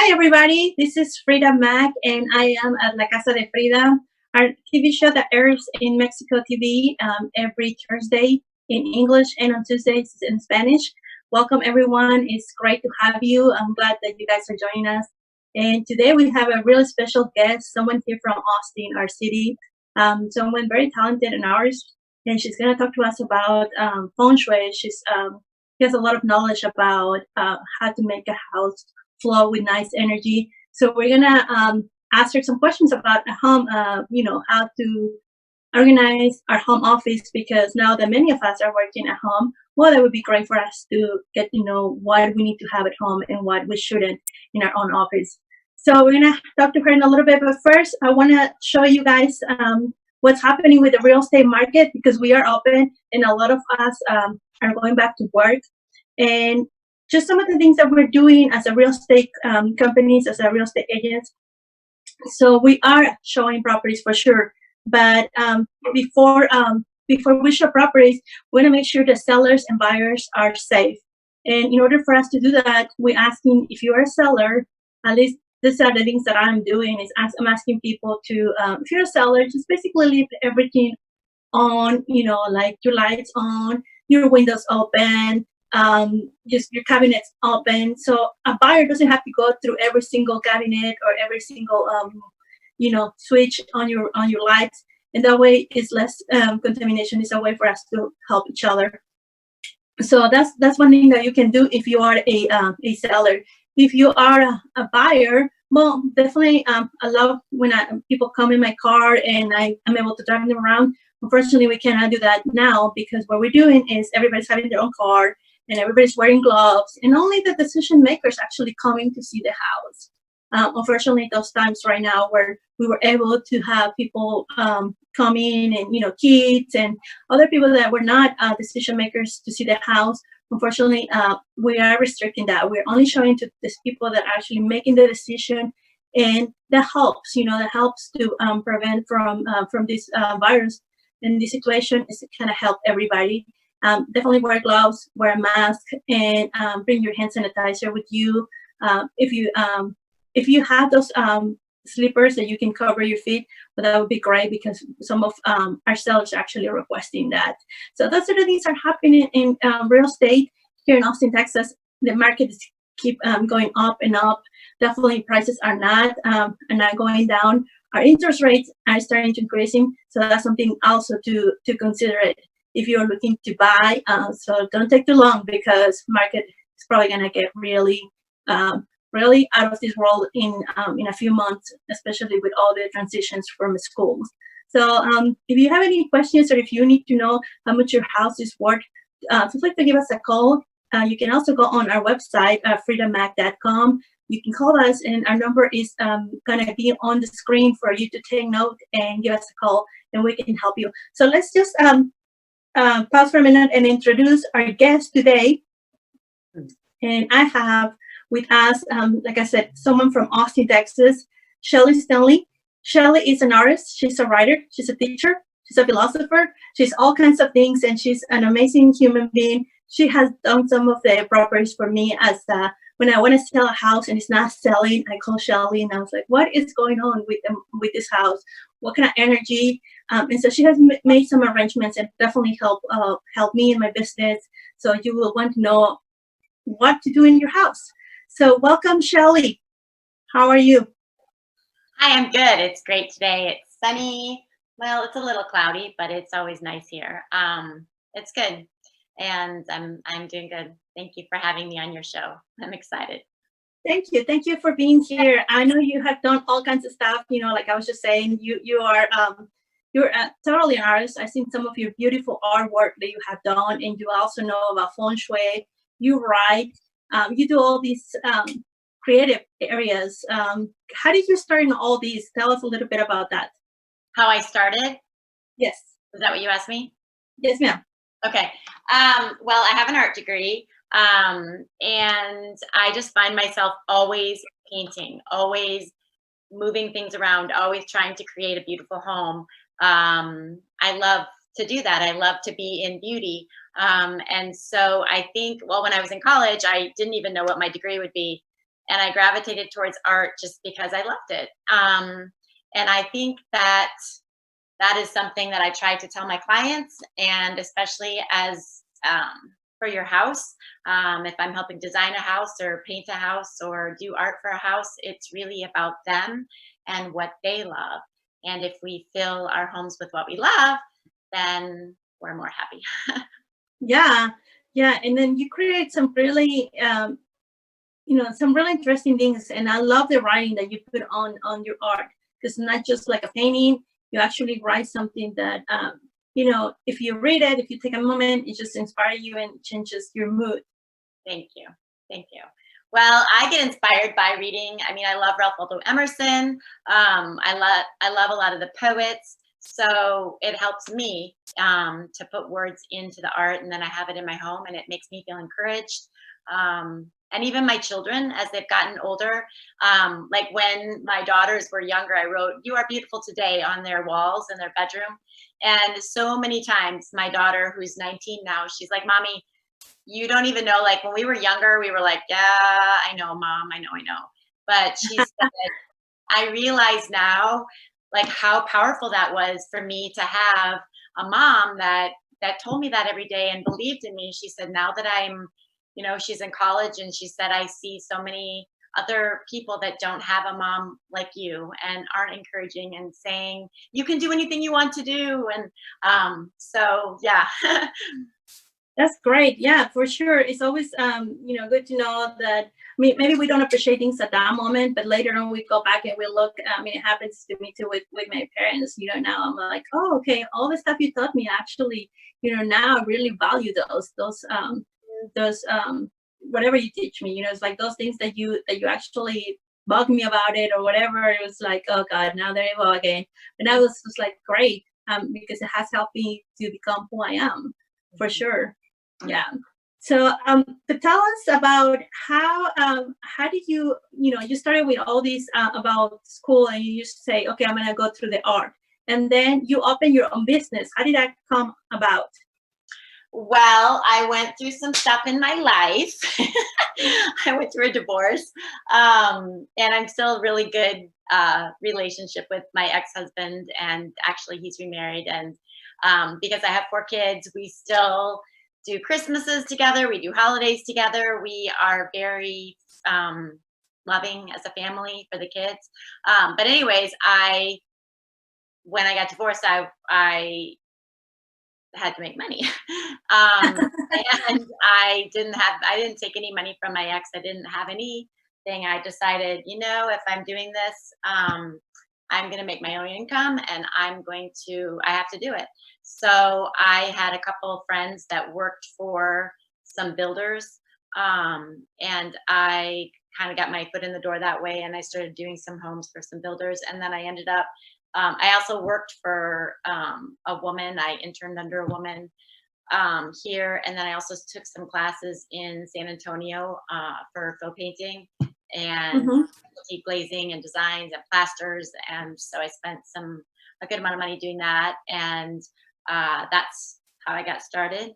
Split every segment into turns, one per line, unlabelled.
Hi, everybody. This is Frida Mack, and I am at La Casa de Frida, our TV show that airs in Mexico TV every Thursday in English and on Tuesdays in Spanish. Welcome, everyone. It's great to have you. I'm glad that you guys are joining us. And today we have a really special guest, someone here from Austin, our city, someone very talented in ours. And she's going to talk to us about Feng Shui. She has a lot of knowledge about how to make a house flow with nice energy. So we're gonna ask her some questions about home, how to organize our home office, because now that many of us are working at home, well, that would be great for us to get to know what we need to have at home and what we shouldn't in our own office. So we're gonna talk to her in a little bit, but first I wanna show you guys what's happening with the real estate market, because we are open and a lot of us are going back to work. And just some of the things that we're doing as a real estate companies, as a real estate agents. So we are showing properties for sure, but before we show properties, we want to make sure the sellers and buyers are safe. And in order for us to do that, we're asking, if you are a seller, at least these are the things that I'm doing, is I'm asking people to, if you're a seller, just basically leave everything on, like your lights on, your windows open, just your cabinets open, so a buyer doesn't have to go through every single cabinet or every single switch on your lights, and that way it's less contamination. It's a way for us to help each other. So that's one thing that you can do if you are a seller. If you are a buyer, well, definitely I love when people come in my car and I'm able to drive them around. Unfortunately, we cannot do that now, because what we're doing is everybody's having their own car and everybody's wearing gloves, and only the decision makers actually coming to see the house. Unfortunately, those times right now where we were able to have people come in, and kids and other people that were not decision makers to see the house, unfortunately, we are restricting that. We're only showing to these people that are actually making the decision, and that helps. That helps to prevent from this virus. In this situation, is to kind of help everybody. Definitely wear gloves, wear a mask, and bring your hand sanitizer with you. If you have those slippers that you can cover your feet, but that would be great, because some of our sellers are actually requesting that. So those are the things that are happening in real estate here in Austin, Texas. The market is keep going up and up. Definitely prices are not going down. Our interest rates are starting to increasing, so that's something also to consider it if you're looking to buy. So don't take too long, because market is probably gonna get really out of this world in a few months, especially with all the transitions from schools. So if you have any questions, or if you need to know how much your house is worth, feel free to give us a call. You can also go on our website, fridamack.com. You can call us, and our number is going to be on the screen for you to take note and give us a call, and we can help you. So let's just pause for a minute and introduce our guest today. And I have with us, like I said, someone from Austin, Texas, Shelley Steinley. Shelley is an artist. She's a writer. She's a teacher. She's a philosopher. She's all kinds of things, and she's an amazing human being. She has done some of the properties for me as when I want to sell a house and it's not selling, I call Shelley and I was like, what is going on with this house? What kind of energy? And so she has made some arrangements and definitely help me in my business. So you will want to know what to do in your house. So welcome, Shelley. How are you?
Hi, I'm good. It's great today. It's sunny. Well, it's a little cloudy, but it's always nice here. It's good. And I'm doing good. Thank you for having me on your show. I'm excited.
Thank you. Thank you for being here. I know you have done all kinds of stuff. Like I was just saying, you're totally an artist. I've seen some of your beautiful artwork that you have done, and you also know about Feng Shui. You write. You do all these creative areas. How did you start in all these? Tell us a little bit about that.
How I started?
Yes.
Is that what you asked me?
Yes, ma'am.
Okay. Well, I have an art degree, and I just find myself always painting, always moving things around, always trying to create a beautiful home. I love to do that. I love to be in beauty. And so I think, well, when I was in college, I didn't even know what my degree would be. and I gravitated towards art just because I loved it. And I think that that is something that I try to tell my clients, and especially as for your house, if I'm helping design a house or paint a house or do art for a house, it's really about them and what they love. And if we fill our homes with what we love, then we're more happy.
Yeah, yeah, and then you create some really some really interesting things, and I love the writing that you put on your art, because not just like a painting, you actually write something that if you read it, if you take a moment, it just inspires you and changes your mood.
Thank you. Thank you. Well, I get inspired by reading. I mean, I love Ralph Waldo Emerson. I love a lot of the poets. So it helps me to put words into the art, and then I have it in my home, and it makes me feel encouraged. And even my children, as they've gotten older, like when my daughters were younger, I wrote "You are beautiful today" on their walls in their bedroom. And so many times, my daughter, who's 19 now, she's like, "Mommy, you don't even know, like when we were younger, we were like, yeah, I know, mom, I know, I know." But she said, I realize now, like how powerful that was for me to have a mom that told me that every day and believed in me. She said, now that I'm, she's in college, and she said, I see so many other people that don't have a mom like you and aren't encouraging and saying you can do anything you want to do. And so yeah.
That's great. Yeah, for sure. It's always good to know that. I mean, maybe we don't appreciate things at that moment, but later on we go back and we look. I mean, it happens to me too with my parents. Now I'm like, oh, okay, all the stuff you taught me, actually, now I really value those whatever you teach me. It's like those things that you actually bug me about it or whatever. It was like, oh God, now there you go again. But now it's just like great, because it has helped me to become who I am, for sure. Yeah. So, but tell us about how did you started with all these about school, and you used to say, okay, I'm gonna go through the art, and then you open your own business. How did that come about?
Well, I went through some stuff in my life. I went through a divorce, and I'm still a really good relationship with my ex-husband, and actually he's remarried. And because I have 4 kids, we still do Christmases together. We do holidays together. We are very loving as a family for the kids. But anyways, when I got divorced, I had to make money. And I didn't take any money from my ex. I didn't have anything. I decided, if I'm doing this, I'm going to make my own income, and I have to do it. So I had a couple of friends that worked for some builders, and I kind of got my foot in the door that way, and I started doing some homes for some builders. And then I ended up, I also worked for a woman. I interned under a woman here, and then I also took some classes in San Antonio for faux painting and deep glazing and designs and plasters. And so I spent a good amount of money doing that, and that's how I got started.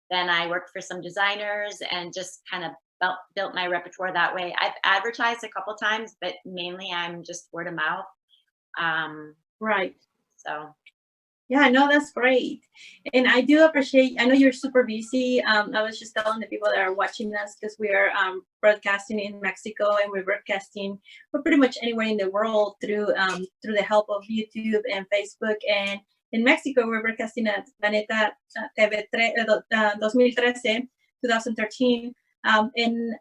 Then I worked for some designers and just kind of built my repertoire that way. I've advertised a couple times, but mainly I'm just word of mouth.
Right.
So
yeah, no, that's great. And I do appreciate, I know you're super busy. I was just telling the people that are watching us, because we are broadcasting in Mexico, and we're broadcasting pretty much anywhere in the world through the help of YouTube and Facebook. And in Mexico, we're broadcasting at Planeta TV 2013. And,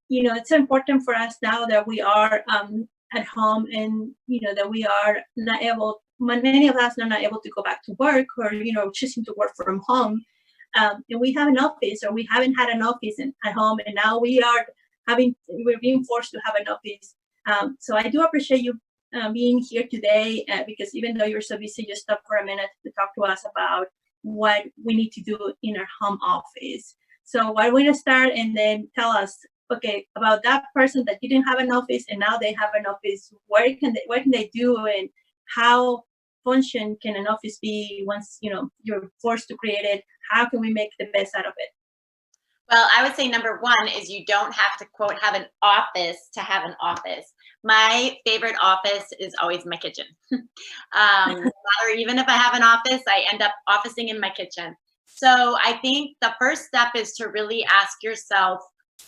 it's so important for us now that we are at home, and, that we are not able, many of us are not able to go back to work, or, choosing to work from home. And we have an office, or we haven't had an office at home, and now we're being forced to have an office. So I do appreciate you being here today, because even though you're so busy, you stopped for a minute to talk to us about what we need to do in our home office. So why don't we start, and then tell us, okay, about that person that you didn't have an office and now they have an office. What can they do, and how function can an office be once you're forced to create it? How can we make the best out of it?
Well, I would say number one is you don't have to quote have an office to have an office. My favorite office is always my kitchen. No matter even if I have an office, I end up officing in my kitchen. So I think the first step is to really ask yourself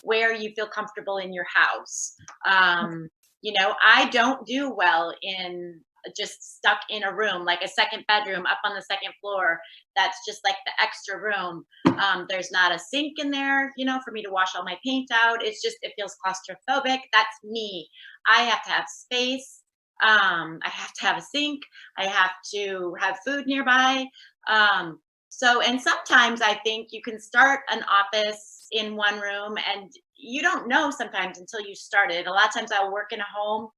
where you feel comfortable in your house. I don't do well in just stuck in a room, like a second bedroom up on the second floor. That's just like the extra room. There's not a sink in there, for me to wash all my paint out. It feels claustrophobic. That's me. I have to have space. I have to have a sink. I have to have food nearby. And sometimes I think you can start an office in one room and you don't know sometimes until you start it. A lot of times I'll work in a home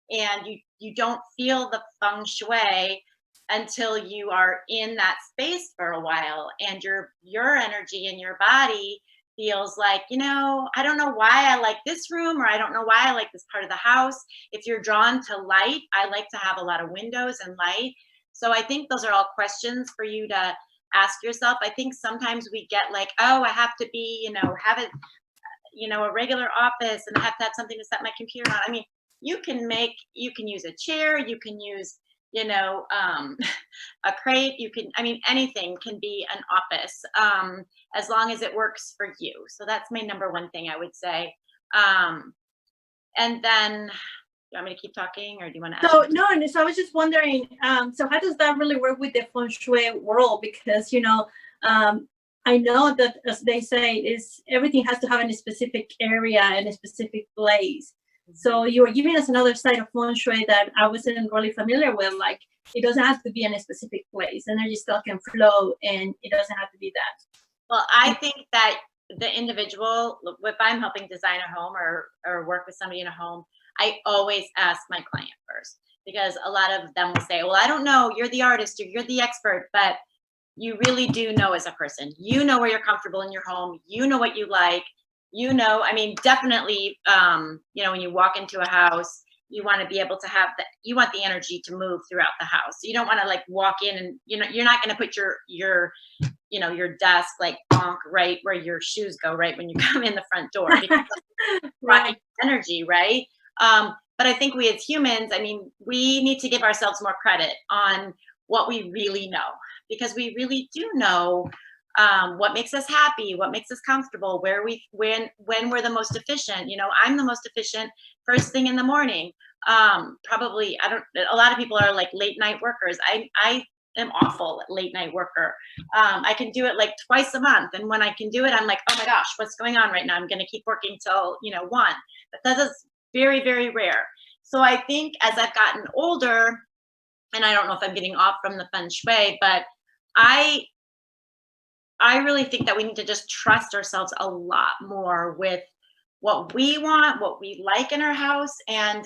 and you don't feel the feng shui until you are in that space for a while, and your energy in your body feels like, I don't know why I like this room, or I don't know why I like this part of the house. If you're drawn to light, I like to have a lot of windows and light. So I think those are all questions for you to ask yourself. I think sometimes we get like, oh, I have to be, have it, a regular office, and I have to have something to set my computer on. I mean, you can use a chair, you can use, a crate, anything can be an office, as long as it works for you. So that's my number one thing I would say. And then, do you want me to keep talking, or do you want to ask?
So no, and so I was just wondering, so how does that really work with the feng shui world? Because I know that, as they say, is everything has to have a specific area and a specific place. So you were giving us another side of feng shui that I wasn't really familiar with. Like, it doesn't have to be in a specific place. Energy still can flow, and it doesn't have to be that.
Well, I think that the individual, if I'm helping design a home or work with somebody in a home, I always ask my client first, because a lot of them will say, well, I don't know, you're the artist or you're the expert, but you really do know as a person. You know where you're comfortable in your home. You know what you like. Definitely, when you walk into a house, you want to be able to you want the energy to move throughout the house. You don't want to like walk in and, you're not going to put your desk like bonk right where your shoes go right when you come in the front door. Right. Energy, right? But I think we as humans, we need to give ourselves more credit on what we really know, because we really do know what makes us happy, what makes us comfortable, when we're the most efficient. I'm the most efficient first thing in the morning. Probably, a lot of people are like late night workers. I am awful at late night worker. I can do it like twice a month. And when I can do it, I'm like, oh my gosh, what's going on right now? I'm going to keep working till, 1. But that is very, very rare. So I think as I've gotten older, and I don't know if I'm getting off from the feng shui, but I really think that we need to just trust ourselves a lot more with what we want, what we like in our house, and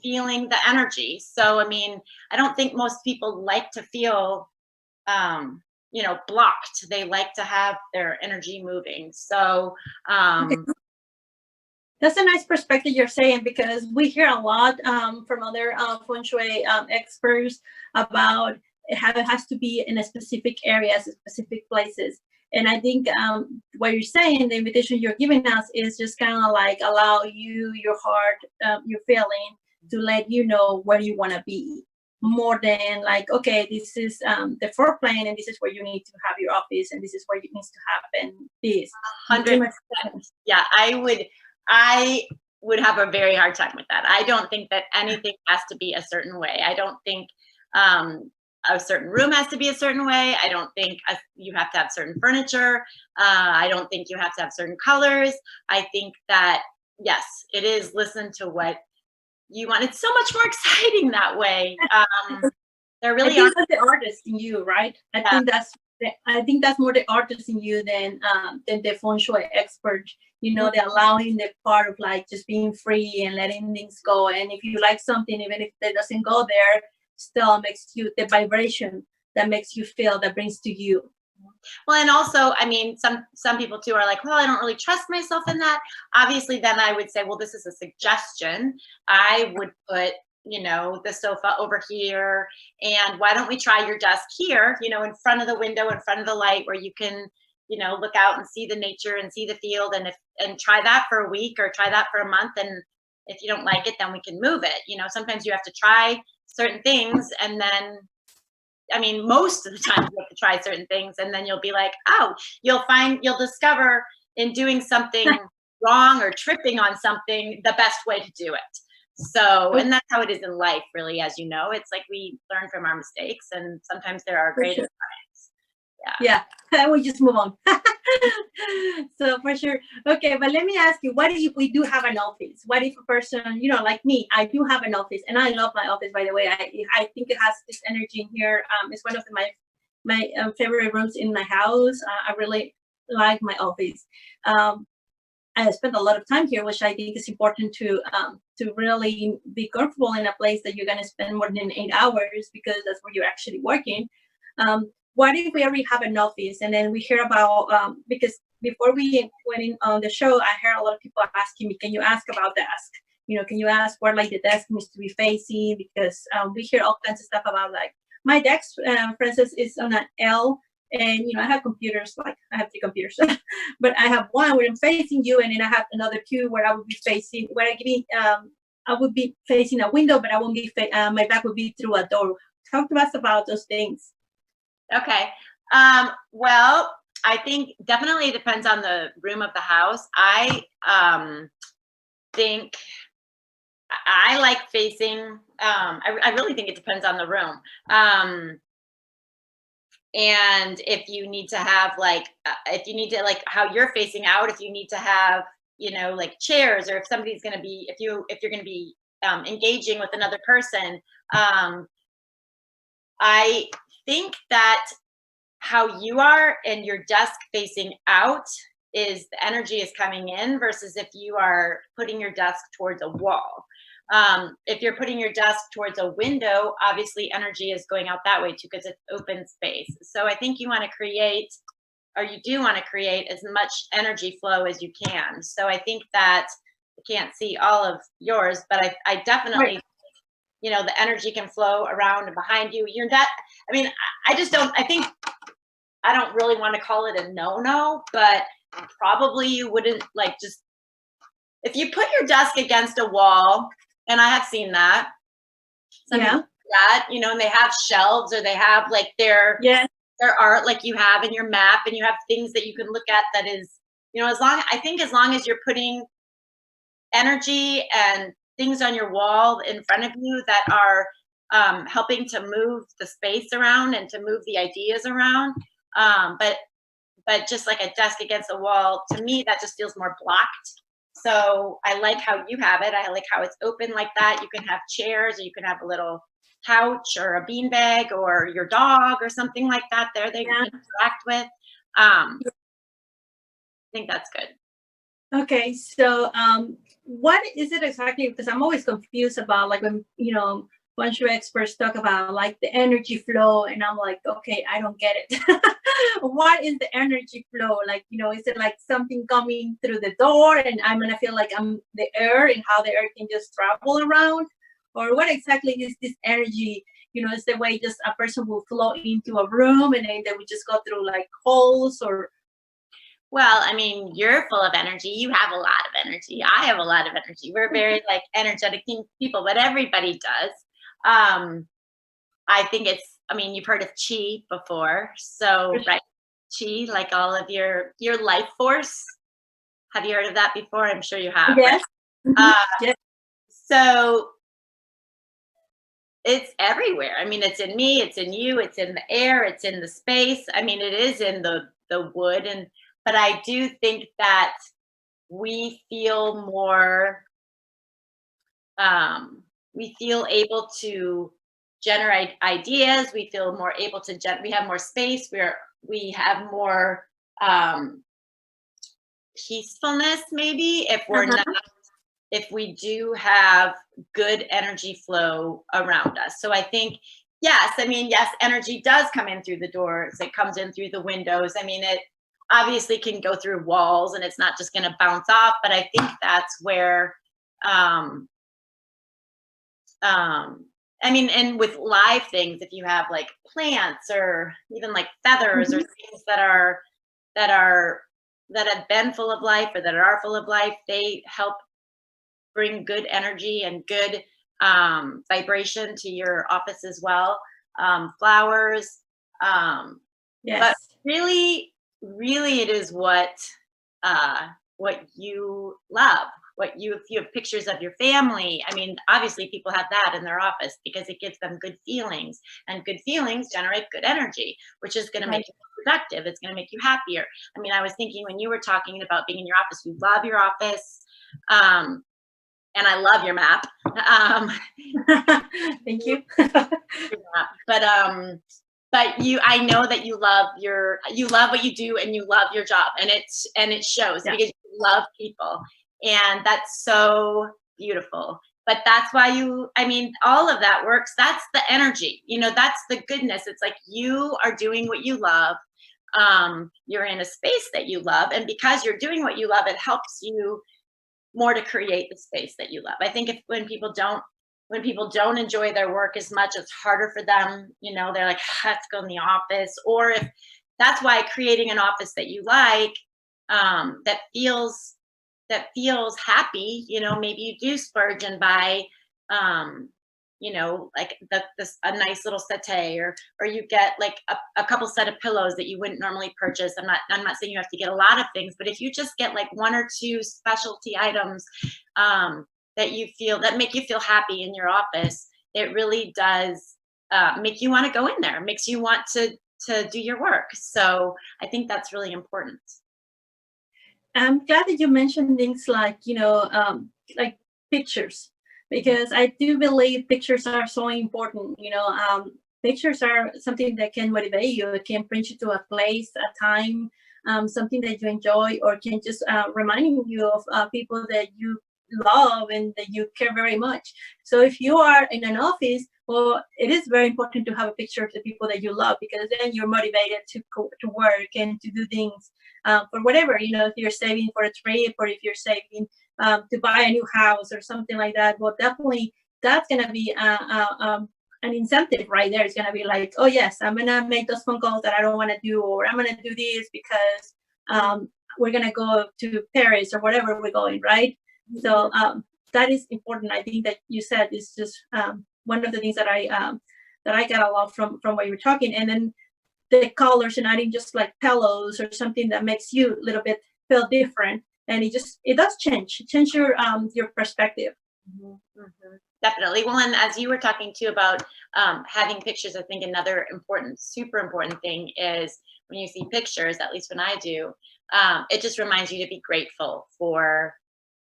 feeling the energy. So, I don't think most people like to feel, blocked. They like to have their energy moving. So,
that's a nice perspective you're saying, because we hear a lot from other feng shui experts about how it has to be in a specific areas, specific places. And I think what you're saying, the invitation you're giving us is just kind of like allow you, your heart, your feeling to let you know where you want to be, more than like, okay, this is the floor plan, and this is where you need to have your office, and this is where it needs to happen. This
100%. Yeah, I would have a very hard time with that. I don't think that anything has to be a certain way. I don't think a certain room has to be a certain way. I don't think you have to have certain furniture. I don't think you have to have certain colors. I think that, yes, it is listen to what you want. It's so much more exciting that way. There really
are the artist in you, right? I think that's more the artist in you than the feng shui expert. They're allowing the part of like just being free and letting things go. And if you like something, even if it doesn't go there, still makes you the vibration that makes you feel, that brings to you.
Well, and also, some people too are like, well, I don't really trust myself in that. Obviously, then I would say, well, this is a suggestion. I would put, the sofa over here, and why don't we try your desk here, in front of the window, in front of the light, where you can, look out and see the nature and see the field, and try that for a week or try that for a month. And if you don't like it, then we can move it. Sometimes you have to try certain things, and then, I mean, most of the time you have to try certain things, and then you'll be like, oh, you'll discover in doing something wrong or tripping on something, the best way to do it. So, and that's how it is in life, really, as you know. It's like we learn from our mistakes, and sometimes there are great times.
Yeah, we just move on. So for sure. Okay, but let me ask you, what if we do have an office? What if a person, like me, I do have an office, and I love my office, by the way. I think it has this energy in here. It's one of my favorite rooms in my house. I really like my office. I spend a lot of time here, which I think is important to really be comfortable in a place that you're going to spend more than 8 hours, because that's where you're actually working. What if we already have an office, and then we hear about, because before we went in on the show, I heard a lot of people asking me, can you ask about desk? Can you ask where like the desk needs to be facing? Because we hear all kinds of stuff about, like, my desk, for instance, is on an L, and I have computers, like I have 3 computers, but I have one where I'm facing you, and then I have another 2 where I would be facing, I would be facing a window, but I won't be, my back would be through a door. Talk to us about those things.
Okay. Well, I think definitely depends on the room of the house. I think I like facing, I really think it depends on the room. And if you need to have like how you're facing out, if you need to have, like chairs, or if somebody's going to be, if you're going to be engaging with another person, I think that how you are and your desk facing out is the energy is coming in, versus if you are putting your desk towards a wall. If you're putting your desk towards a window, obviously energy is going out that way too, because it's open space. So I think you want to create, or you do want to create, as much energy flow as you can. So I think that I can't see all of yours, but I definitely, right, the energy can flow around and behind you. I mean, I don't really want to call it a no, but probably you wouldn't, like, just, if you put your desk against a wall, and I have seen that, some people do that, and they have shelves, or they have like their art, like you have in your map, and you have things that you can look at that is, as long as you're putting energy and things on your wall in front of you that are helping to move the space around and to move the ideas around. But just like a desk against a wall, to me, that just feels more blocked. So I like how you have it. I like how it's open like that. You can have chairs, or you can have a little couch or a beanbag, or your dog or something like that there that you can interact with. I think that's good.
Okay, so what is it exactly? Because I'm always confused about, like, when Feng Shui experts talk about like the energy flow, and I'm like, okay, I don't get it. What is the energy flow? Like, is it like something coming through the door, and I'm gonna feel like I'm the air, and how the air can just travel around? Or what exactly is this energy? Is the way just a person will flow into a room, and then they would just go through like holes, or?
Well, I mean, you're full of energy. You have a lot of energy. I have a lot of energy. We're very like energetic people, but everybody does. I think you've heard of Qi before. So, right, Qi, like all of your life force. Have you heard of that before? I'm sure you have.
Yes.
Right?
Yes.
So it's everywhere. I mean, it's in me, it's in you, it's in the air, it's in the space. I mean, it is in the wood, but I do think that we feel more, we feel able to generate ideas. We feel more able to, we have more space. We have more peacefulness, maybe, if we're not, if we do have good energy flow around us. So I think, yes, energy does come in through the doors. It comes in through the windows. I mean, it obviously can go through walls, and it's not just going to bounce off, but I think that's where, and with live things, if you have like plants, or even like feathers, or things that are that are that have been full of life or that are full of life, they help bring good energy and good vibration to your office as well. Flowers, um, but
Yes.
really, really, it is what you love. What you, if you have pictures of your family, I mean, obviously people have that in their office because it gives them good feelings, and good feelings generate good energy, which is going to
Right.
make you productive. It's going to make you happier. I mean, I was thinking when you were talking about being in your office, you love your office. Um, and I love your map. Um,
Thank you.
but I know that you love what you do and you love your job, and it shows
Yeah.
because you love people, and that's so beautiful. But that's why I mean, all of that works. That's the energy, that's the goodness. It's like you are doing what you love. You're in a space that you love, and because you're doing what you love, it helps you more to create the space that you love. I think if when people don't enjoy their work as much, it's harder for them. They're like, let's go in the office. Or if that's why creating an office that you like, that feels happy. Maybe you do splurge and buy, um, like a nice little settee, or you get like a couple set of pillows that you wouldn't normally purchase. I'm not saying you have to get a lot of things, but if you just get like one or two specialty items that make you feel happy in your office, it really does make you want to go in there. It makes you want to do your work. So I think that's really important.
I'm glad that you mentioned things like, like pictures, because I do believe pictures are so important. Pictures are something that can motivate you. It can bring you to a place, a time, something that you enjoy, or can just remind you of people that you love and that you care very much. So if you are in an office, well, it is very important to have a picture of the people that you love, because then you're motivated to go to work and to do things for whatever, if you're saving for a trip, or if you're saving to buy a new house or something like that. Well, definitely that's going to be an incentive right there. It's going to be like, oh yes, I'm going to make those phone calls that I don't want to do, or I'm going to do this because we're going to go to Paris or whatever we're going, right? So that is important. I think that you said is just one of the things that I got a lot from what you were talking. And then the colors, and adding just like pillows or something that makes you a little bit feel different, and it does change your perspective.
Mhm, mhm. Definitely. Well, and as you were talking too about having pictures, I think another important, super important thing is when you see pictures, at least when I do, it just reminds you to be grateful for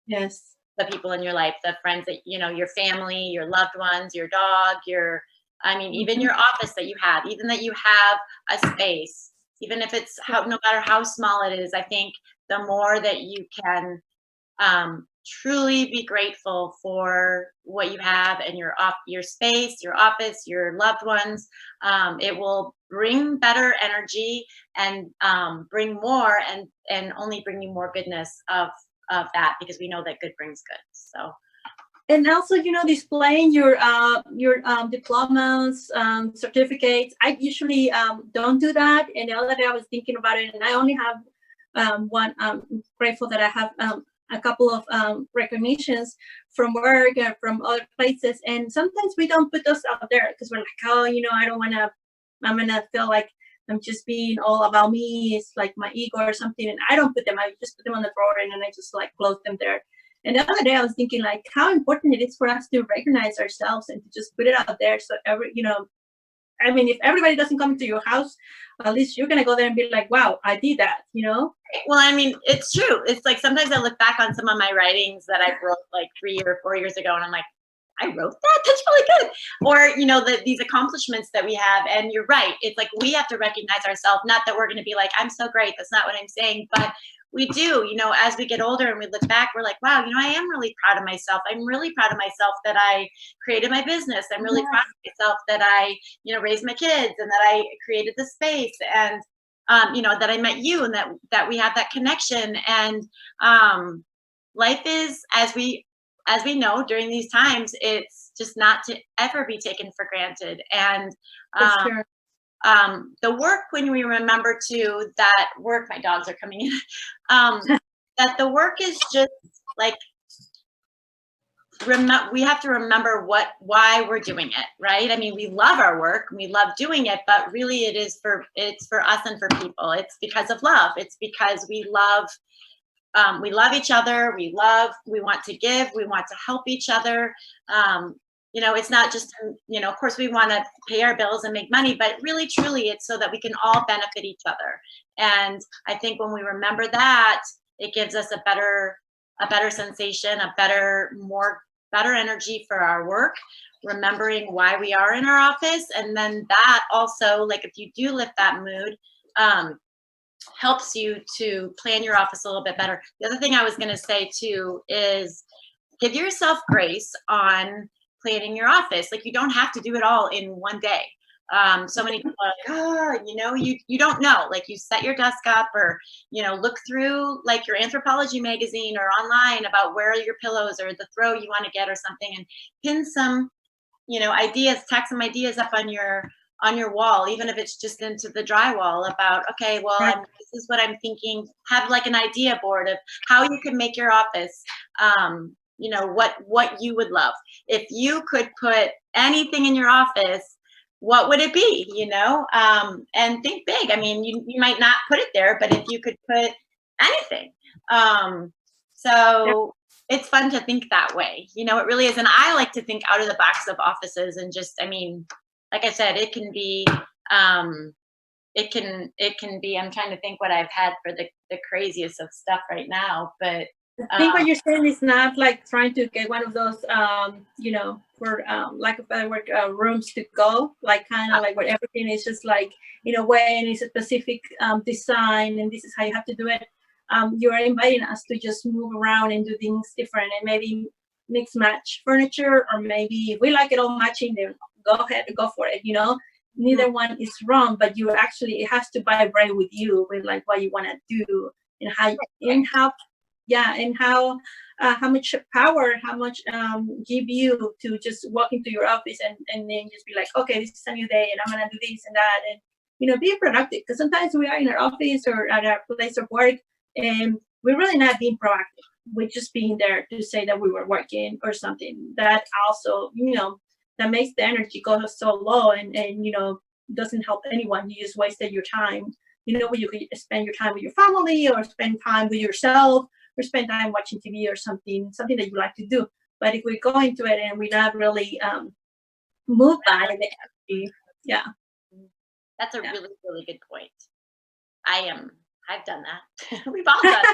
Yes.
the people in your life, the friends that, your family, your loved ones, your dog, I mean, even
Mhm.
your office that you have, even that you have a space, even if it's no matter how small it is, I think the more that you can truly be grateful for what you have and your space, your office, your loved ones. It will bring better energy and bring more and only bring you more goodness of that, because we know that good brings good. So
And also, displaying your diplomas, certificates. I usually don't do that. And the other day I was thinking about it, and I only have one. I'm grateful that I have a couple of recognitions from work and from other places. And sometimes we don't put those out there because we're like, oh, I don't want to. I'm gonna feel like I'm just being all about me. It's like my ego or something, and I don't put them. I just put them on the drawer, and then I just like close them there. And the other day I was thinking like how important it is for us to recognize ourselves and to just put it out there. So I mean, if everybody doesn't come to your house, at least you're gonna go there and be like, wow, I did that.
well, I mean, it's true. It's like sometimes I look back on some of my writings that I wrote like 3 or 4 years ago, and I'm like, I wrote that. That's really good. Or these accomplishments that we have. And you're right. It's like we have to recognize ourselves. Not that we're going to be like, I'm so great. That's not what I'm saying. But we do. As we get older and we look back, we're like, wow. I am really proud of myself. I'm really proud of myself that I created my business. I'm really proud of myself that I raised my kids and that I created the space and that I met you and that we have that connection. And life is as we know during these times, it's just not to ever be taken for granted. And
For sure.
The work, when we remember to that work, my dogs are coming in, that the work is just like, we have to remember why we're doing it, right? I mean, we love our work, we love doing it, but really it's for us and for people. It's because of love. It's because we love each other. We want to give, we want to help each other. It's not just, of course we want to pay our bills and make money, but really, truly, it's so that we can all benefit each other. And I think when we remember that, it gives us a better sensation, better energy for our work, remembering why we are in our office. And then that also, like, if you do lift that mood, helps you to plan your office a little bit better. The other thing I was going to say too is give yourself grace on planning your office. Like, you don't have to do it all in one day. So many people are like, you don't know. Like, you set your desk up, or, look through like your Anthropology magazine or online about where are your pillows or the throw you want to get or something, and pin some, ideas, tack some ideas up on your wall, even if it's just into the drywall about, okay, well, this is what I'm thinking. Have like an idea board of how you could make your office, what you would love. If you could put anything in your office, what would it be, and think big. I mean, you might not put it there, but if you could put anything. So it's fun to think that way. It really is. And I like to think out of the box of offices, and just, I mean, like I said, it can be, I'm trying to think what I've had for the craziest of stuff right now, but
I think what you're saying is not like trying to get one of those, for lack of better word, rooms to go, like kind of like where everything is just like in a way, and it's a specific design, and this is how you have to do it. You are inviting us to just move around and do things different, and maybe mix match furniture, or maybe if we like it all matching, then go ahead and go for it. Neither one is wrong, but it has to vibrate with you, with like what you want to do, and how much power, how much give you to just walk into your office and then just be like, okay, this is a new day and I'm gonna do this and that, and be productive. Because sometimes we are in our office or at our place of work and we're really not being proactive. We're just being there to say that we were working or something. That also, that makes the energy go so low, and doesn't help anyone. You just wasted your time. Where you could spend your time with your family, or spend time with yourself, or spend time watching TV or something that you like to do. But if we go into it and we're not really moved by the energy,
that's a really, really good point. I've done that. We've all done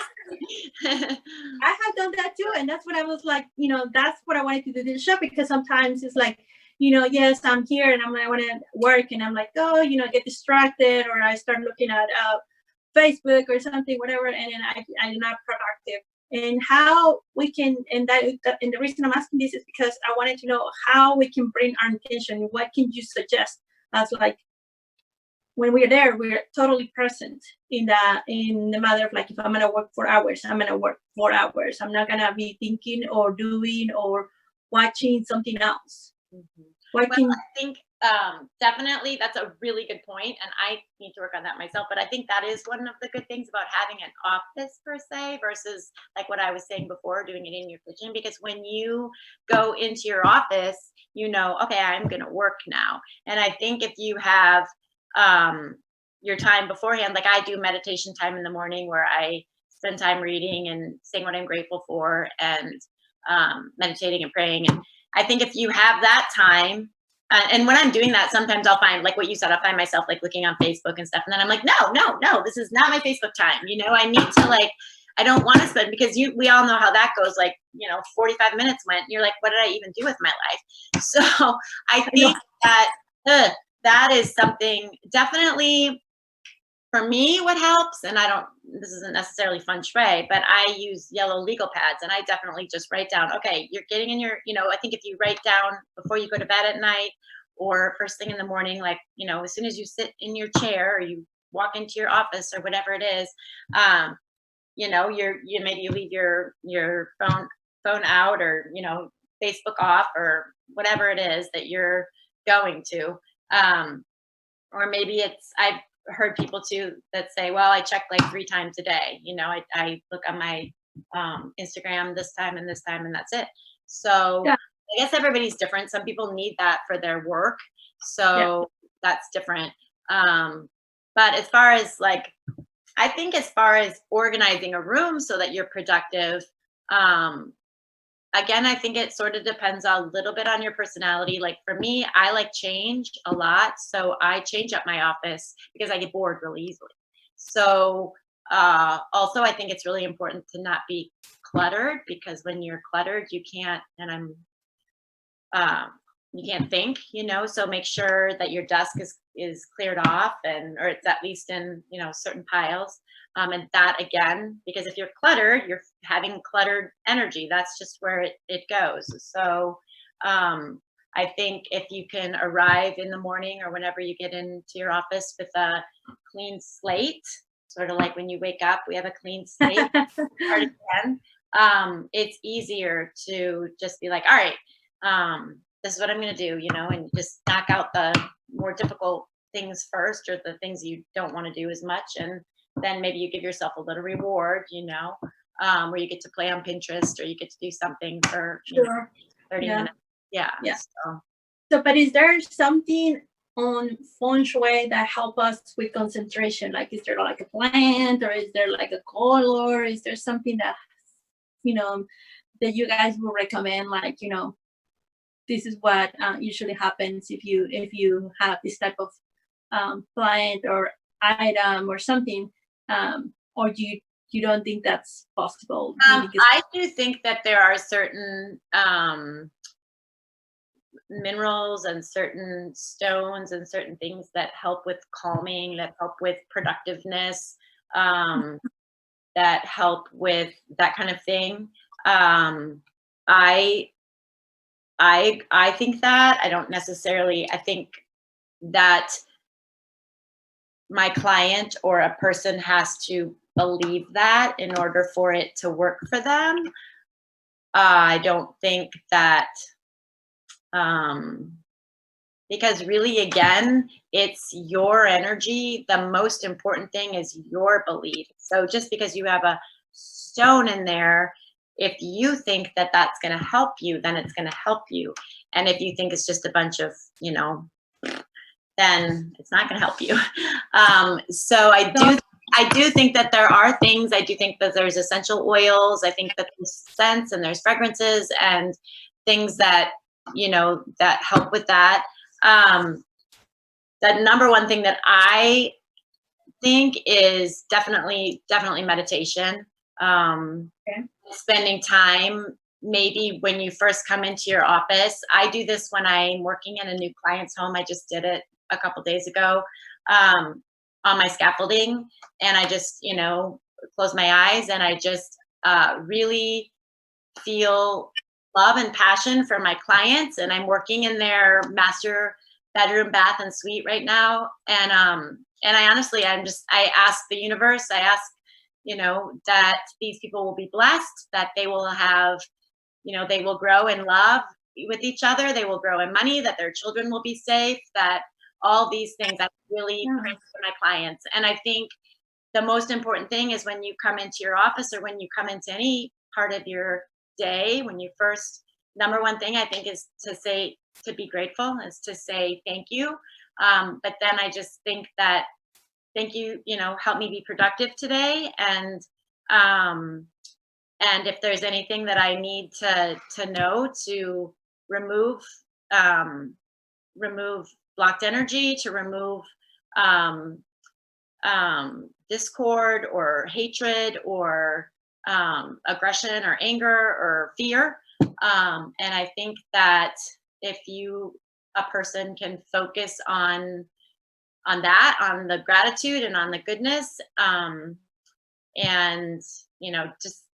it.
I have done that too, and that's what I was like. That's what I wanted to do this show, because sometimes it's like, yes, I'm here and I want to work, and I'm like, oh, get distracted, or I start looking at Facebook or something, whatever, and then I'm not productive. And how we can, and the reason I'm asking this is because I wanted to know how we can bring our intention. What can you suggest as, like, when we're there, we're totally present in the matter of, like, if I'm gonna work 4 hours, I'm gonna work 4 hours. I'm not gonna be thinking or doing or watching something else.
I think definitely that's a really good point, and I need to work on that myself. But I think that is one of the good things about having an office per se versus, like what I was saying before, doing it in your kitchen. Because when you go into your office, okay, I'm gonna work now. And I think if you have your time beforehand, like I do meditation time in the morning where I spend time reading and saying what I'm grateful for, and meditating and praying. And I think if you have that time, and when I'm doing that, sometimes I'll find, like what you said, I'll find myself like looking on Facebook and stuff. And then I'm like, no, this is not my Facebook time. I need to, like, I don't want to spend, because we all know how that goes. Like, 45 minutes went, and you're like, what did I even do with my life? So I think that is something definitely for me. What helps, and this isn't necessarily feng shui, but I use yellow legal pads, and I definitely just write down, okay, you're getting in your, I think if you write down before you go to bed at night or first thing in the morning, like, as soon as you sit in your chair or you walk into your office or whatever it is, maybe you leave your phone out, or, Facebook off, or whatever it is that you're going to. or maybe I've heard people too that say, well, I check like 3 times a day. I look on my Instagram this time and this time, and that's it. So
Yeah.
I guess everybody's different. Some people need that for their work.
Yeah.
So that's different. Um, but as far as like, I think as far as organizing a room so that you're productive, um, again, I think it sort of depends a little bit on your personality. Like for me, I like change a lot. So I change up my office because I get bored really easily. So also, I think it's really important to not be cluttered, because when you're cluttered, um, you can't think, so make sure that your desk is cleared off, or it's at least in, certain piles. And that again, because if you're cluttered, you're having cluttered energy. That's just where it goes. So I think if you can arrive in the morning or whenever you get into your office with a clean slate, sort of like when you wake up, we have a clean slate, start again. It's easier to just be like, all right, this is what I'm going to do, and just knock out the more difficult things first, or the things you don't want to do as much. And then maybe you give yourself a little reward, where you get to play on Pinterest, or you get to do something for
Sure.
30
Yeah.
minutes. Yeah.
Yeah.
So,
So, but is there something on Feng Shui that help us with concentration? Like, is there like a plant, or is there like a color? Is there something that, you know, that you guys will recommend? Like, this is what usually happens if you have this type of plant or item or something, or you don't think that's possible?
I do think that there are certain minerals and certain stones and certain things that help with calming, that help with productiveness, that help with that kind of thing. Um, I I think that I don't necessarily. I think that my client or a person has to believe that in order for it to work for them. I don't think that, um, because really, again, it's your energy. The most important thing is your belief. So just because you have a stone in there, if you think that that's going to help you, then it's going to help you. And if you think it's just a bunch of, then it's not going to help you. So I do think that there are things. I do think that there's essential oils. I think that there's scents and there's fragrances and things that that help with that. The number one thing that I think is definitely meditation.
Okay.
Spending time, maybe when you first come into your office. I do this when I'm working in a new client's home. I just did it a couple days ago, on my scaffolding, and I just close my eyes, and I just really feel love and passion for my clients. And I'm working in their master bedroom, bath, and suite right now. And I honestly, I ask the universe, I ask, that these people will be blessed, that they will have, they will grow in love with each other, they will grow in money, that their children will be safe, that all these things, I really pray for my clients. And I think the most important thing is when you come into your office, or when you come into any part of your day, when you first, number one thing I think is to be grateful, is to say thank you. But then I just think that thank you, help me be productive today. And if there's anything that I need to know to remove, remove blocked energy, to remove um, discord or hatred or aggression or anger or fear. And I think that if a person can focus on that, on the gratitude and on the goodness, and just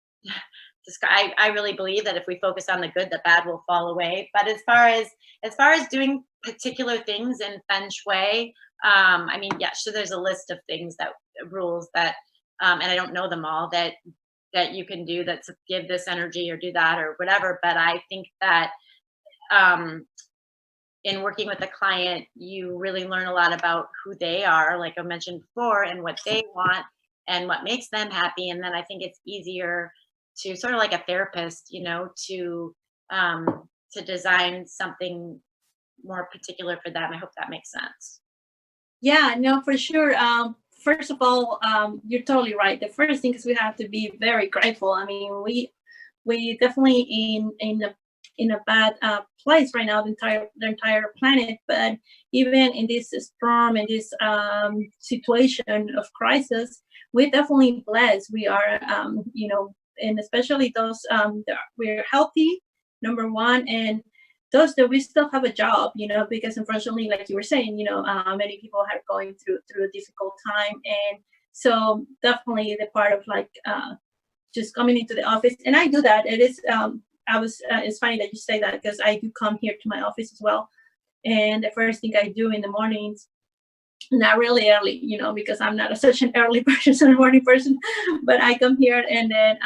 I really believe that if we focus on the good, the bad will fall away. But as far as doing particular things in Feng Shui, I mean, yeah, sure, there's a list of things, that rules that, and I don't know them all, that you can do, that to give this energy or do that or whatever. But I think that, in working with a client, you really learn a lot about who they are, like I mentioned before, and what they want and what makes them happy. And then I think it's easier to sort of like a therapist, to design something more particular for them. I hope that makes sense.
Yeah, no, for sure. First of all, you're totally right. The first thing is we have to be very grateful. I mean, we definitely in a bad place right now, the entire planet. But even in this storm, in this situation of crisis, we're definitely blessed. We are, and especially those that we're healthy, number one, and those that we still have a job, because unfortunately, like you were saying, many people are going through a difficult time, and so definitely the part of like just coming into the office, and I do that. It is it's funny that you say that because I do come here to my office as well, and the first thing I do in the mornings, not really early, because I'm not such an early person, a morning person, but I come here and then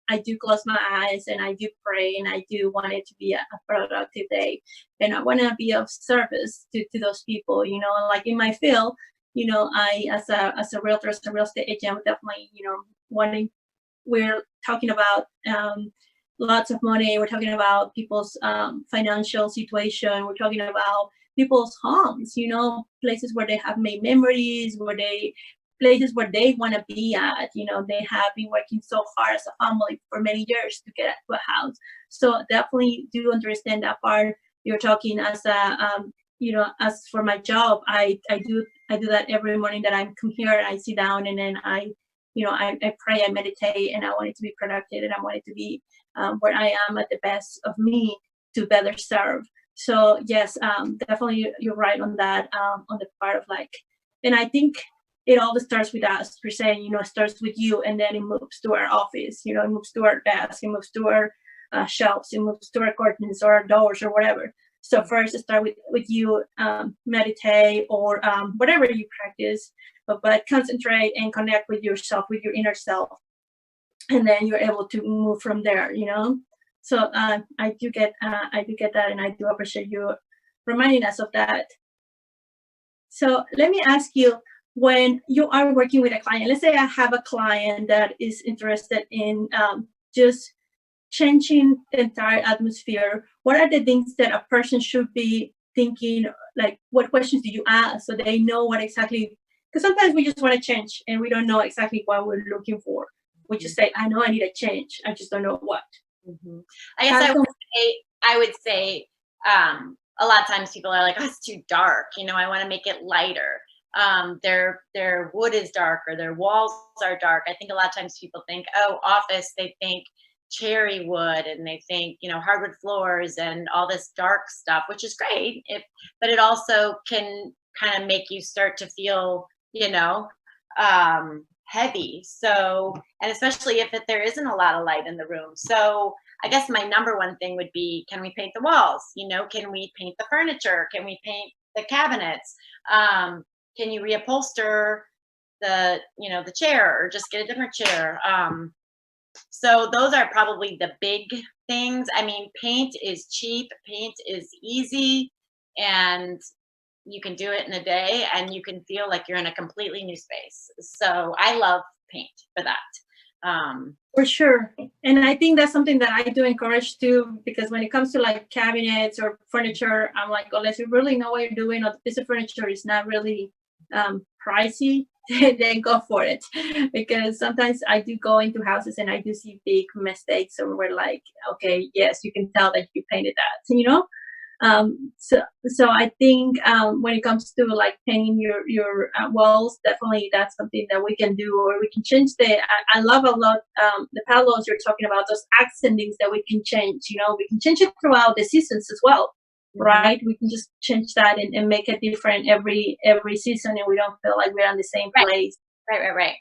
I do close my eyes and I do pray and I do want it to be a productive day, and I want to be of service to those people, like in my field, I as a realtor, as a real estate agent, definitely, wanting we're talking about lots of money. We're talking about people's financial situation. We're talking about people's homes, places where they have made memories, places where they want to be at. They have been working so hard as a family for many years to get to a house. So definitely do understand that part. You're talking as as for my job, I do that every morning that I come here. I sit down and then I pray, I meditate, and I want it to be productive, and I want it to be where I am at the best of me to better serve. So yes, definitely you're right on that, on the part of like, and I think it all starts with us. You're saying, it starts with you, and then it moves to our office, it moves to our desk, it moves to our shelves, it moves to our curtains or our doors or whatever. So first start with you, meditate or whatever you practice, but concentrate and connect with yourself, with your inner self, and then you're able to move from there. So I do get that, and I do appreciate you reminding us of that. So let me ask you, when you are working with a client, let's say I have a client that is interested in just changing the entire atmosphere, what are the things that a person should be thinking? Like, what questions do you ask so they know what exactly? Because sometimes we just want to change and we don't know exactly what we're looking for. We just say, I know I need a change, I just don't know what.
Mm-hmm. I guess I would say a lot of times people are like, oh, it's too dark. I want to make it lighter. Their wood is dark or their walls are dark. I think a lot of times people think, oh, office, they think cherry wood and they think, hardwood floors and all this dark stuff, which is great. But it also can kind of make you start to feel, heavy. So, and especially if there isn't a lot of light in the room. So I guess my number one thing would be, can we paint the walls? Can we paint the furniture? Can we paint the cabinets? Can you reupholster the chair or just get a different chair? So those are probably the big things. I mean, paint is cheap, paint is easy, and you can do it in a day and you can feel like you're in a completely new space. So I love paint for that.
For sure. And I think that's something that I do encourage too, because when it comes to like cabinets or furniture, I'm like, unless you really know what you're doing, or the piece of furniture is not really pricey, then go for it. Because sometimes I do go into houses and I do see big mistakes, and we're like, okay, yes, you can tell that you painted that, so I think when it comes to like painting your walls, definitely that's something that we can do, or we can change I love a lot the palos you're talking about, those accentings that we can change. We can change it throughout the seasons as well, right? We can just change that and make it different every season, and we don't feel like we're on the same place.
Right.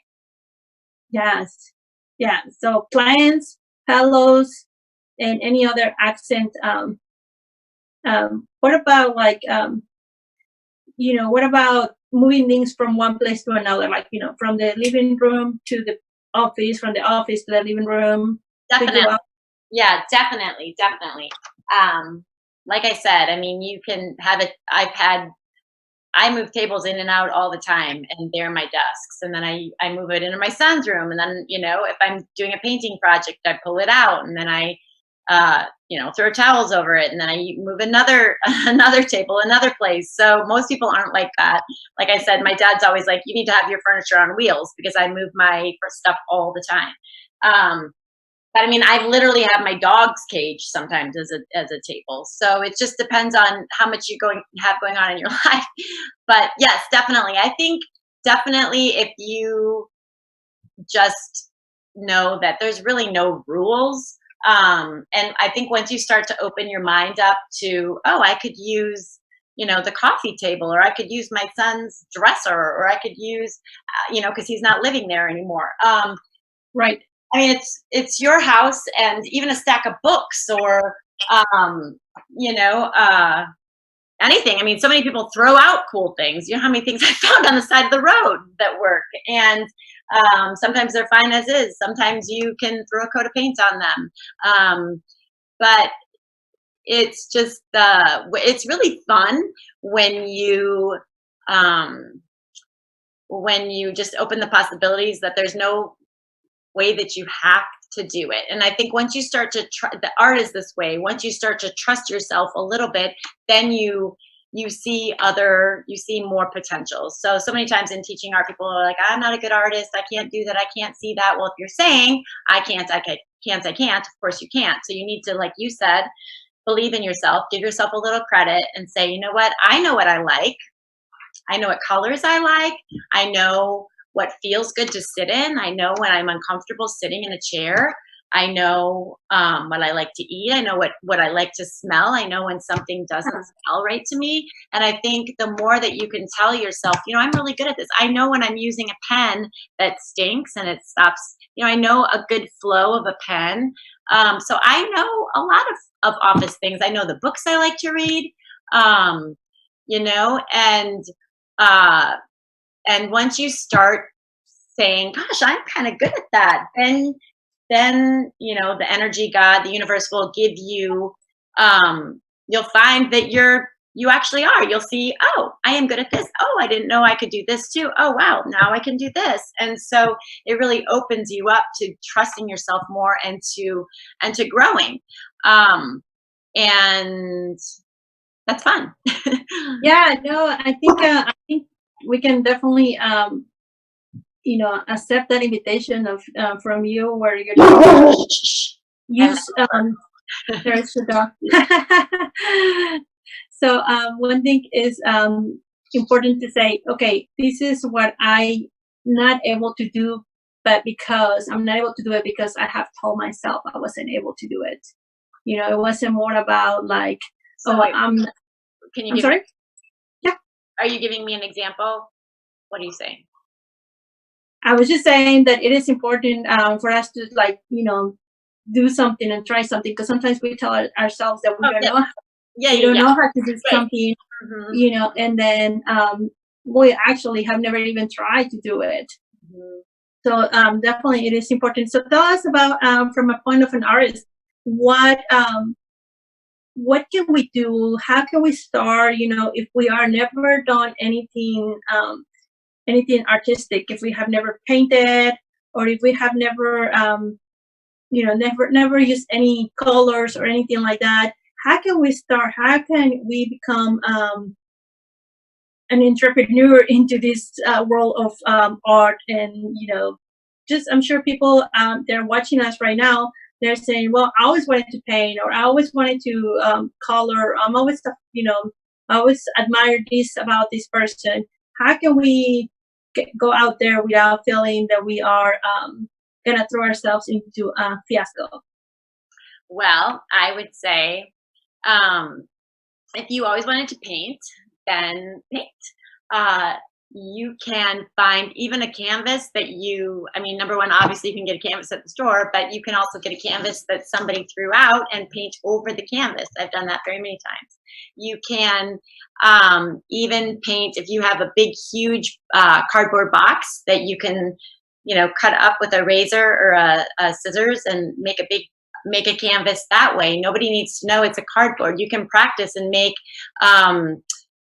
Yes. Yeah. So plants, palos, and any other accent. What about like what about moving things from one place to another, like from the living room to the office, from the office to the living room?
Definitely. Yeah, definitely. like I said, I mean, you can have it. I move tables in and out all the time, and they're my desks. And then I move it into my son's room. And then, if I'm doing a painting project, I pull it out, and then I, throw towels over it, and then I move another another table, another place. So most people aren't like that. Like I said, my dad's always like, you need to have your furniture on wheels because I move my stuff all the time. But I mean, I literally have my dog's cage sometimes as a table. So it just depends on how much you have going on in your life. But yes, definitely. I think definitely if you just know that there's really no rules. And I think once you start to open your mind up to, oh, I could use, the coffee table, or I could use my son's dresser, or I could use, because he's not living there anymore.
Right.
I mean, it's your house, and even a stack of books, or you know, anything. I mean, so many people throw out cool things. You know how many things I found on the side of the road that work, and sometimes they're fine as is. Sometimes you can throw a coat of paint on them, but it's just it's really fun when you just open the possibilities that there's no way that you have to do it. And I think once you start to the art is this way, once you start to trust yourself a little bit, then you see more potential. So many times in teaching art, people are like, I'm not a good artist, I can't do that, I can't see that. Well, if you're saying I can't, of course you can't. So you need to, like you said, believe in yourself, give yourself a little credit, and say, you know what, I know what I like, I know what colors I like, I know what feels good to sit in. I know when I'm uncomfortable sitting in a chair. I know what I like to eat. I know what I like to smell. I know when something doesn't smell right to me. And I think the more that you can tell yourself, I'm really good at this. I know when I'm using a pen that stinks and it stops. I know a good flow of a pen. So I know a lot of office things. I know the books I like to read, and once you start saying, gosh, I'm kind of good at that, then the energy God, the universe will give you, you'll find that you actually are. You'll see, oh, I am good at this. Oh, I didn't know I could do this too. Oh, wow, now I can do this. And so it really opens you up to trusting yourself more and to growing. And that's fun.
Yeah, no, I think we can definitely accept that invitation of from you, where you're use there's the dog. So one thing is important to say, okay, this is what I not able to do, but because I'm not able to do it because I have told myself I wasn't able to do it. It wasn't more about like, I'm sorry? Yeah.
Are you giving me an example? What are you saying?
I was just saying that it is important for us to do something and try something, because sometimes we tell ourselves that we don't know how to do something, and then we actually have never even tried to do it. Mm-hmm. So definitely it is important. So tell us about, from a point of an artist, what can we do? How can we start? If we are never done anything artistic, if we have never painted, or if we have never, never used any colors or anything like that, how can we start? How can we become an entrepreneur into this world of art? And, I'm sure people, they're watching us right now, they're saying, well, I always wanted to paint, or I always wanted to color. I always admired this about this person. How can we go out there without feeling that we are going to throw ourselves into a fiasco?
Well, I would say if you always wanted to paint, then paint. You can find even a canvas that number one, obviously you can get a canvas at the store, but you can also get a canvas that somebody threw out and paint over the canvas. I've done that very many times. You can even paint, if you have a big, huge cardboard box that you can, cut up with a razor or a scissors and make a big make a canvas that way. Nobody needs to know it's a cardboard. You can practice and make,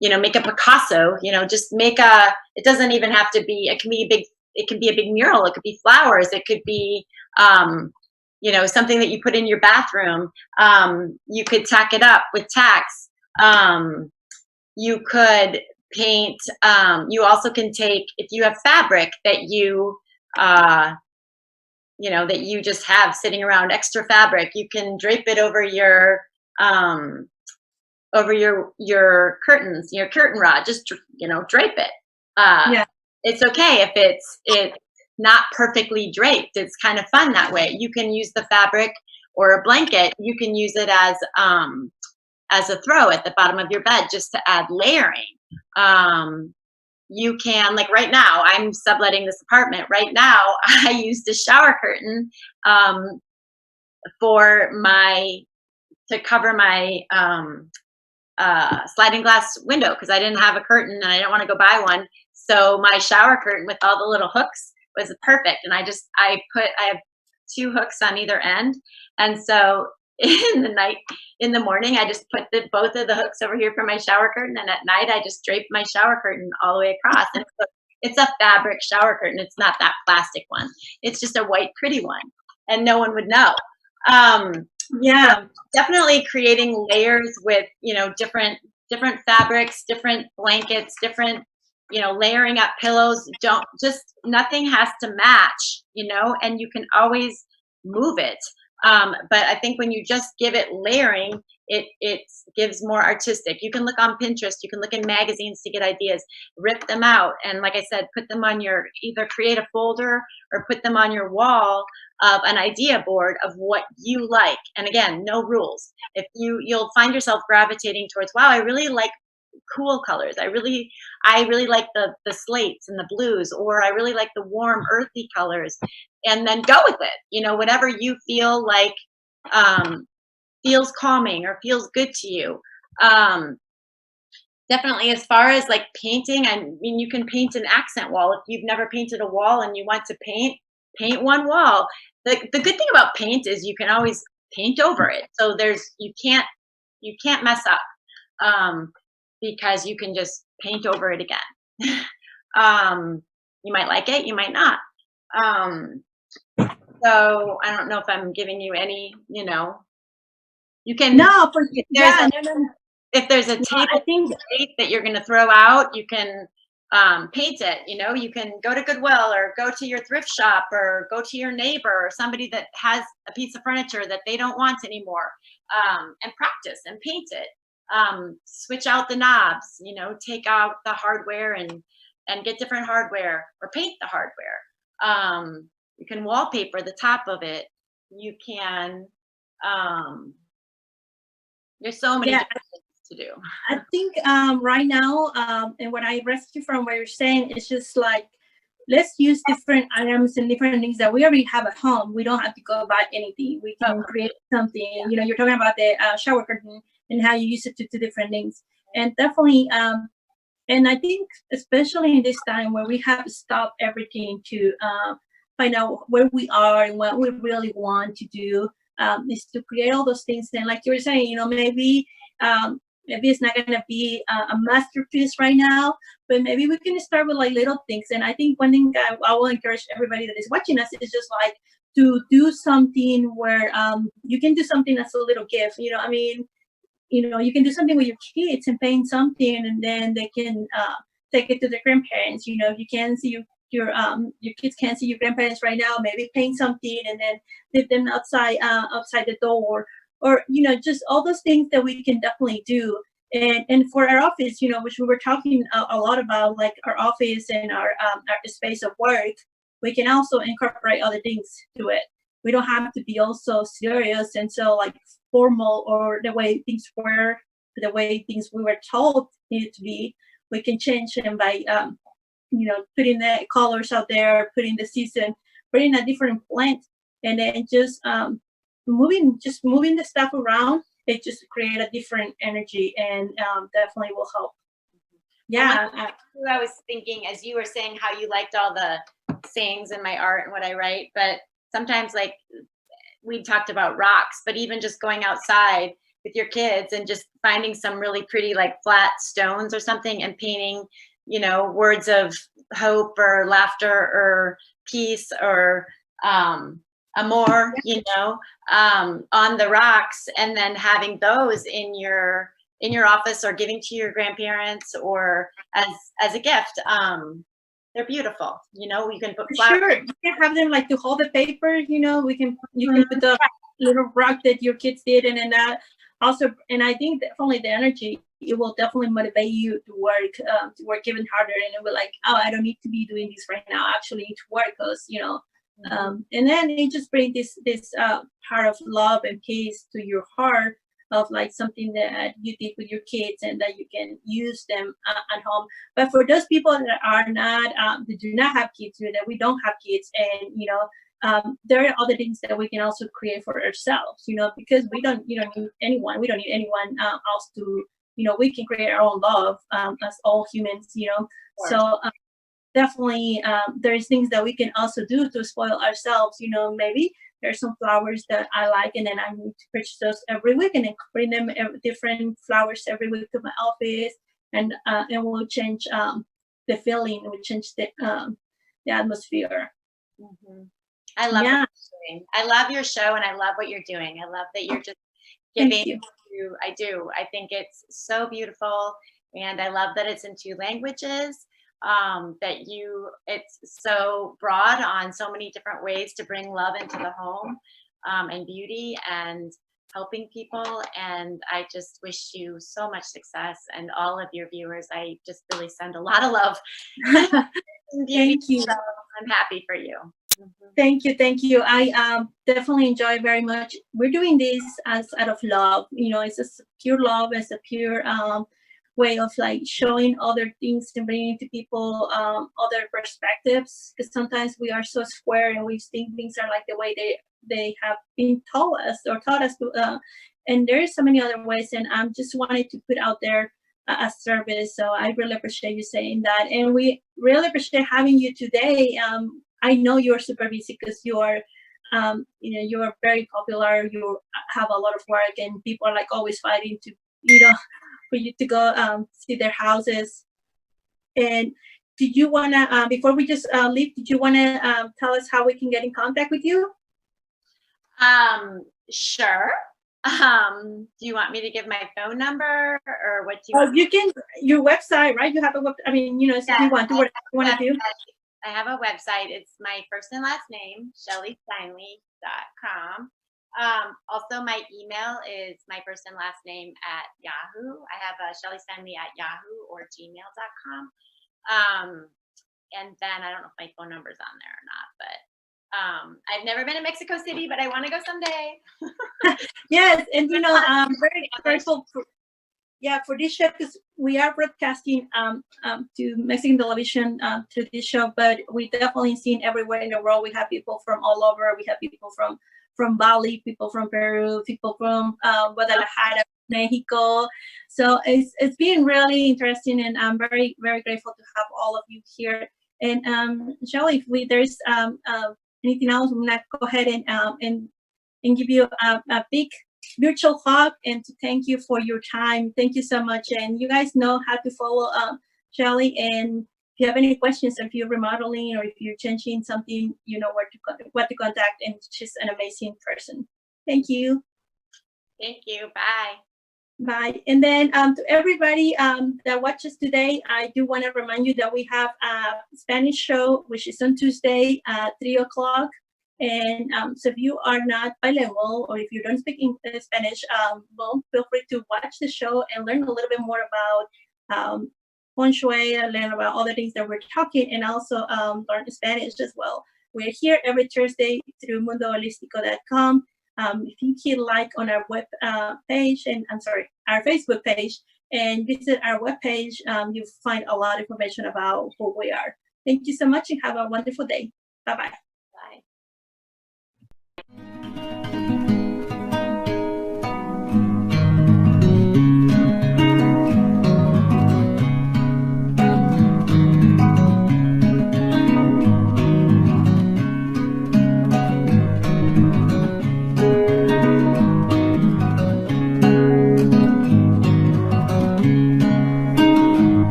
make a Picasso, just make it doesn't even have to be, it can be a big mural. It could be flowers. It could be, something that you put in your bathroom. You could tack it up with tacks. You could paint. You also can take, if you have fabric that that you just have sitting around, extra fabric, you can drape it over your curtains, your curtain rod. Just drape it.
Yeah.
It's okay if it's not perfectly draped. It's kind of fun that way. You can use the fabric or a blanket. You can use it as a throw at the bottom of your bed just to add layering. You can, like right now, I'm subletting this apartment. Right now, I used a shower curtain to cover my sliding glass window because I didn't have a curtain and I didn't want to go buy one. So my shower curtain with all the little hooks was perfect. And I have 2 hooks on either end. And so in the morning, I just put both of the hooks over here for my shower curtain. And at night, I just draped my shower curtain all the way across. And it's a fabric shower curtain. It's not that plastic one. It's just a white, pretty one. And no one would know.
Yeah.
So definitely creating layers with, different fabrics, different blankets, different, layering up pillows. Nothing has to match, and you can always move it. But I think when you just give it layering, it gives more artistic. You can look on Pinterest, you can look in magazines to get ideas, rip them out. And like I said, put them on either create a folder or put them on your wall of an idea board of what you like. And again, no rules. If you'll find yourself gravitating towards, wow, I really like cool colors. I really like the slates and the blues, or I really like the warm earthy colors, and then go with it. Whatever you feel like feels calming or feels good to you. Definitely, as far as like painting, I mean, you can paint an accent wall. If you've never painted a wall and you want to paint one wall. The good thing about paint is you can always paint over it. So you can't mess up. Because you can just paint over it again. You might like it, you might not. So I don't know if I'm giving you any, you can.
No,
if there's a table that you're going to throw out, you can paint it. You can go to Goodwill or go to your thrift shop or go to your neighbor or somebody that has a piece of furniture that they don't want anymore, and practice and paint it. Switch out the knobs, take out the hardware and get different hardware, or paint the hardware. You can wallpaper the top of it. You can, there's so many different things to do.
I think right now, and what I rescue from what you're saying is just like, let's use different items and different things that we already have at home. We don't have to go buy anything. We can create something. You're talking about the shower curtain and how you use it to different things. And definitely, and I think especially in this time where we have to stop everything to find out where we are and what we really want to do, is to create all those things. And like you were saying, maybe it's not going to be a masterpiece right now, but maybe we can start with like little things. And I think one thing I will encourage everybody that is watching us is just like to do something where you can do something as a little gift. You can do something with your kids and paint something, and then they can take it to their grandparents. You can see your kids can't see your grandparents right now. Maybe paint something and then leave them outside the door, or just all those things that we can definitely do. And for our office, which we were talking a lot about, like our office and our space of work, we can also incorporate other things to it. We don't have to be also serious and so like formal, or the way things were, the way things we were told needed to be. We can change them by putting the colors out there, putting the season, putting a different plant, and then just moving the stuff around. It just create a different energy, and definitely will help. Yeah.
I was thinking as you were saying how you liked all the sayings in my art and what I write, but sometimes like we talked about rocks, but even just going outside with your kids and just finding some really pretty like flat stones or something and painting, words of hope or laughter or peace or amor, on the rocks, and then having those in your office or giving to your grandparents or as a gift. They're beautiful. You can put flowers.
Sure, you can have them like to hold the paper. You can put the little rock that your kids did, and then that also. And I think definitely the energy, it will definitely motivate you to work even harder, and it will like, oh, I don't need to be doing this right now. I actually need to work because and then it just brings this part of love and peace to your heart, of like something that you did with your kids and that you can use them at home. But for those people that are not, that do not have kids, that we don't have kids, and there are other things that we can also create for ourselves, because we don't need anyone. We don't need anyone else to, we can create our own love as all humans, So definitely there's things that we can also do to spoil ourselves. Maybe there's some flowers that I like, and then I need to purchase those every week, and then bring them different flowers every week to my office, and we'll change the feeling, we'll change the atmosphere.
Mm-hmm. I love what you're doing. I love your show, and I love what you're doing. I love that you're just giving. I do. I think it's so beautiful, and I love that it's in 2 languages. It's so broad on so many different ways to bring love into the home, and beauty and helping people. And I just wish you so much success, and all of your viewers. I just really send a lot of love.
Thank you.
So I'm happy for you.
Mm-hmm. Thank you. I definitely enjoy very much. We're doing this as out of love. It's just pure love. It's a pure way of like showing other things and bringing to people other perspectives, because sometimes we are so square and we think things are like the way they have been taught us to, and there's so many other ways, and I'm just wanted to put out there a service. So I really appreciate you saying that, and we really appreciate having you today. I know you're super busy because you are you are very popular, you have a lot of work, and people are like always fighting to for you to go see their houses. And did you want to, before we just leave, did you want to tell us how we can get in contact with you?
Sure. Do you want me to give my phone number, or what do you
you can, your website, right? You have a web, if you want to do what you want to do.
I have a website. It's my first and last name, ShelleySteinley.com. Also, my email is my first and last name at Yahoo. I have a ShelleySteinley@Yahoo or gmail.com. And then I don't know if my phone number's on there or not, but I've never been to Mexico City, but I want to go someday.
Yes, and I'm very grateful for this show, because we are broadcasting to Mexican television through this show, but we definitely seen everywhere in the world. We have people from all over. We have people from Bali, people from Peru, people from Guadalajara, Mexico. So it's been really interesting, and I'm very, very grateful to have all of you here. And Shelley, if there's anything else, I'm gonna go ahead and give you a big virtual hug, and to thank you for your time. Thank you so much. And you guys know how to follow Shelley, and if you have any questions, if you're remodeling or if you're changing something, you know what to contact, and she's an amazing person. Thank you.
Thank you. Bye.
Bye. And then to everybody that watches today, I do want to remind you that we have a Spanish show, which is on Tuesday at 3 o'clock. And so if you are not bilingual, or if you don't speak Spanish, well, feel free to watch the show and learn a little bit more about Feng Shui, learn about other things that we're talking, and also learn Spanish as well. We're here every Thursday through mundoholistico.com. If you hit like on our web page, and our Facebook page, and visit our web page, you'll find a lot of information about who we are. Thank you so much, and have a wonderful day. Bye-bye.